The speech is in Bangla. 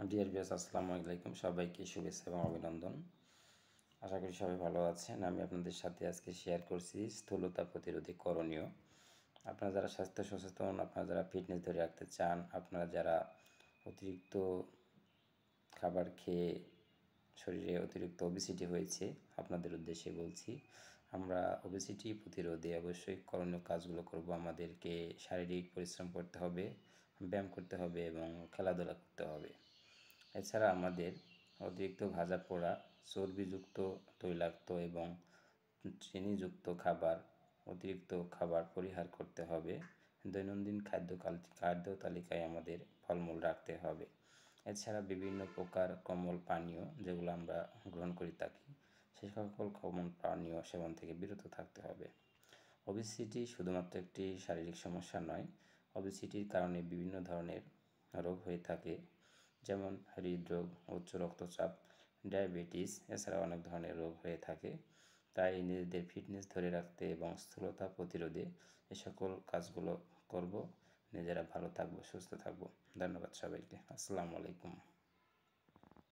ডিয়ার ভিউয়ার্স, আসসালামু আলাইকুম। সবাইকে শুভেচ্ছা এবং অভিনন্দন। আশা করি সবাই ভালো আছেন। আমি আপনাদের সাথে আজকে শেয়ার করছি স্থূলতা প্রতিরোধী করণীয়। আপনারা যারা স্বাস্থ্য সচেতন, আপনারা যারা ফিটনেস ধরে রাখতে চান, আপনারা যারা অতিরিক্ত খাবার খেয়ে শরীরে অতিরিক্ত ওবেসিটি হয়েছে, আপনাদের উদ্দেশ্যে বলছি, আমরা ওবেসিটি প্রতিরোধে অবশ্যই করণীয় কাজগুলো করব। আমাদেরকে শারীরিক পরিশ্রম করতে হবে, ব্যায়াম করতে হবে এবং খেলাধুলা করতে হবে। এছাড়া আমাদের অতিরিক্ত ভাজা পোড়া, চর্বিযুক্ত, তৈলাক্ত এবং চিনিযুক্ত খাবার, অতিরিক্ত খাবার পরিহার করতে হবে। দৈনন্দিন খাদ্য তালিকায় আমাদের ফলমূল রাখতে হবে। এছাড়া বিভিন্ন প্রকার কোমল পানীয় যেগুলো আমরা গ্রহণ করে থাকি, সে সকল কোমল পানীয় সেবন থেকে বিরত থাকতে হবে। ওবেসিটি শুধুমাত্র একটি শারীরিক সমস্যা নয়, ওবেসিটির কারণে বিভিন্ন ধরনের রোগ হয়ে থাকে, যেমন হৃদরোগ, উচ্চ রক্তচাপ, ডায়াবেটিস, এছাড়া অনেক ধরনের রোগ হয়ে থাকে। তাই নিজেদের ফিটনেস ধরে রাখতে এবং স্থূলতা প্রতিরোধে এ সকল কাজগুলো করব। নিজেরা ভালো থাকবো, সুস্থ থাকবো। ধন্যবাদ সবাইকে। আসসালামু আলাইকুম।